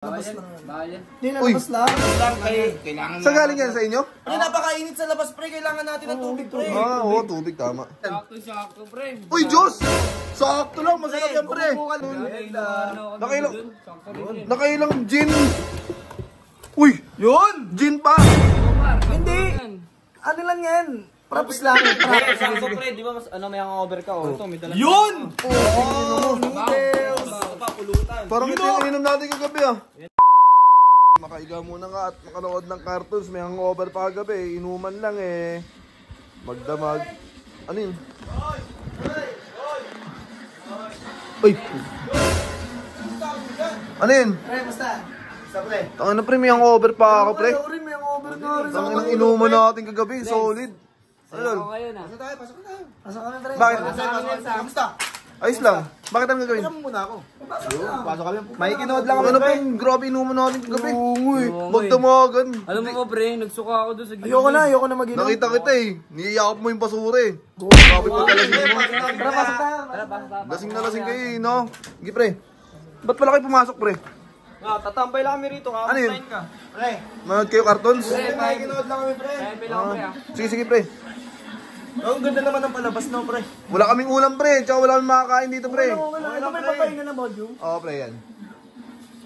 Labas lang. Hindi na labas lang. Kailangan Saan galing yan sa inyo? Ay, napakainit sa labas, pre. Kailangan natin ng tubig, pre. Ah, oo, tubig, tama. Sakto, pre. Uy, Diyos! Sakto lang, masarap yan, pre. Nakailang gin. Uy, Yun! gin pa. Hindi! Ano lang yan? Props lang. Sakto pre, di ba mas may hangover ka oh. Ito, may dala. Yun! Oo! Noodles! Parang ito yung ininom natin kagabi ah. Makaiga muna nga at makanood ng cartoons. May hangover pa kagabi. Inuman lang eh. Magdamag. Ano yun? Uy! Ano yun? Pre, basta. Basta, pre. Ano pre, may hangover pa ako pre. Ako rin, may hangover ka rin. Ang inang inuman natin kagabi. Solid. Ano lol? Pasok tayo, pasok tayo. Pasok kami, pre. Bakit? Kamusta? Ayos lang. Bakit ang gagawin? Pasok muna ako. Pasok ka lang. May kinood lang Ano kami, pa pre. yung grabe inuman natin kagabi? Ungoy. Magdamagan. Alam mo ba pre, nagsuka ako doon sa gilid. Ayoko na mag-inom. Nakita kita eh. Niyayakap mo yung basura eh. Grabe pa talaga mo. Tara, pasok tayo. Lasing na lasing kayo eh, no? Sige pre. Ba't pala kayo pumasok pre? Tatambay lang kami rito. Ano yun? ka. Pre. Manood kayo cartoons? May kinood lang kami, pre. Sige sige pre. Ang ganda naman ng palabas, no, pre. Wala kaming ulam pre. Tsaka wala kaming makakain dito pre. Ito may papahinga na bodyo. Oo pre yan.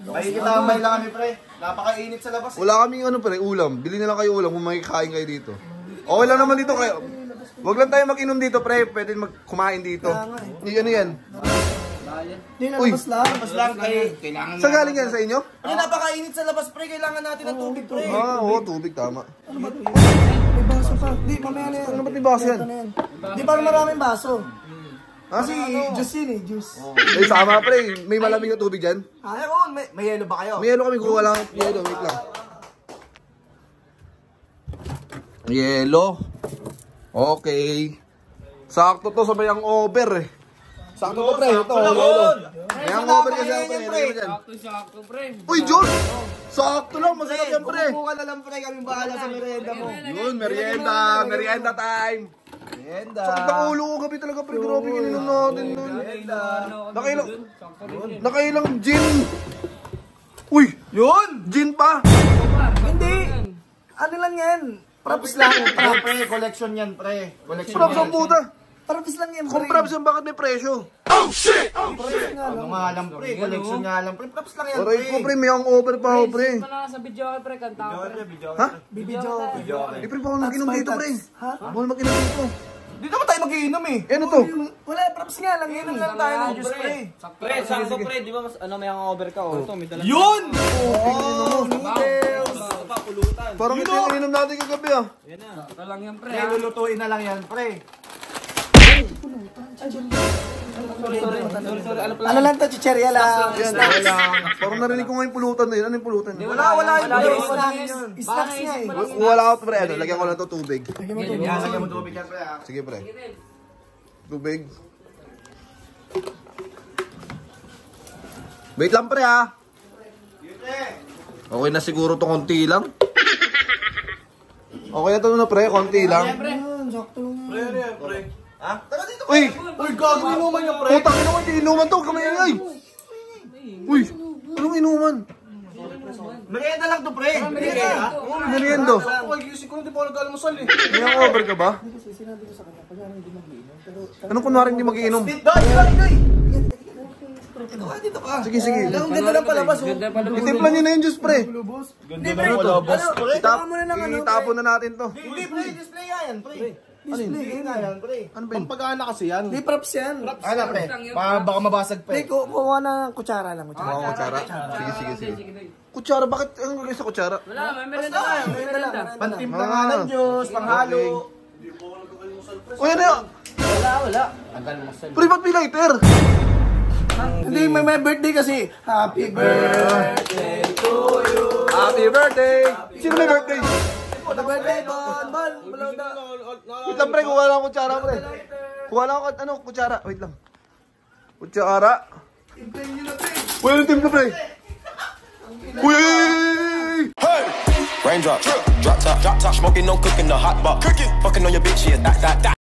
Makikitambay lang kami, pre. Napakainit sa labas. Wala kaming ano pre, ulam. Bili na lang kayo ulam kung makikain kayo dito. Okay lang naman dito kayo. Wag lang tayo mag-inom dito pre. Pwede kumain dito. Ano yan? Hindi na Uy. labas lang. Labas lang. Kailangan Saan galing yan sa inyo? Ay, napakainit sa labas, pre. Kailangan natin ng tubig, pre. Ah, oo, tubig tama. May baso pa. Hindi, mamaya na yan. Ano ba't may baso yan? Hindi, parang maraming baso. Ah, Kasi juice yun eh, juice. Eh, sama pre. May malamig na tubig dyan. Ayun, may yelo ba kayo? May yelo kami, kuha lang. Yelo, wait lang. Yelo. Okay. Sakto to sa may hangover eh. Sakto to pre, ito. Yelo. May hangover kasi ako pre. Sakto, pre. Uy, Diyos! Sakto lang, masarap yan pre. Buka na lang, pre. Kami bahala sa merienda mo. Yun, merienda. Merienda time. Merienda. Sakit ang ulo ko gabi talaga pre. Grabe yung ininom natin nun. Merienda. Nakailang gin. Uy! Yun! Gin pa! Hindi. Ano lang yan? Props lang. Pre, collection yan, pre. Collection Props ang puta. Props lang yan, Kung props yan, bakit may presyo? Ano nga lang, pre. Collection nga lang, pre. Props lang yan, pre. Aray ko pre, may hangover pa ako pre. Sa video ka pre, kanta ko. Ha? Bibidyo. Eh pre, bawal mag-inom dito pre. Ha? Bawal mag-inom dito. Di naman tayo mag-iinom eh. Eh ano to? Wala, props nga lang. Inom lang tayo ng juice, pre. Pre, sakto pre, di ba mas may hangover ka oh. Ito, may dala. Yun! Oh, noodles. Parang ito yung ininom natin kagabi ah. Yan na. Ito lang yan pre. Pre, lulutuin na lang yan, pre. Sorry. Ano pala? Ano lang to, chicherya lang. Yan, wala. Parang narinig ko nga yung pulutan na yun. Ano yung pulutan? Wala Wala, yun. wala. Snacks nga eh. Wala ako pre. Ano, lagyan ko lang to tubig. Lagyan mo tubig yan, pre. Sige pre. Tubig. Wait lang pre ah. Okay na siguro to konti lang. Okay na to na pre, konti lang. Sakto lang. Pre. Ha? Tara dito. Uy! Uy, gago inuman yung pre. Putang ina mo, hindi inuman to. Kamay ay. Uy! Anong inuman? Merienda lang to, pre. Merienda. Meriendo. Ako gising ko na, di pa ako nag-almusal eh. May hangover ka ba? Anong kunwari hindi mag-iinom? Doy! Dito ka. Sige, sige. Ang ganda ng palabas, oh. Itimplan nyo na yung juice, pre. Hindi, pre. Itapon na natin to. Hindi, pre. Display nga yan, pre. Display nga yan, pre. Ano ba yun? Pagkana kasi yan. Hindi, props yan. Ano, pre? Baka mabasag pa. Pre, kuha na kutsara lang. Oo, kutsara. Sige. Kutsara, bakit ang gagawin sa kutsara? Wala, may merenda tayo. Pantimpla nga ng Diyos, panghalo. Uy, ano yun? Wala. Pre, ba't may lighter? Hindi, may birthday kasi. Happy birthday to you. Happy birthday! Sino may birthday? Happy birthday, Bon. Wait lang, pre. Kuha lang ang kutsara, pre. Kuha lang ako, ano, kutsara. Wait lang. Kutsara. Uy, ano timpla, pre? Uy! Hey! Raindrop, drop top, smoking, no cooking, the hot box. Cooking, fucking on your bitch, yeah, that.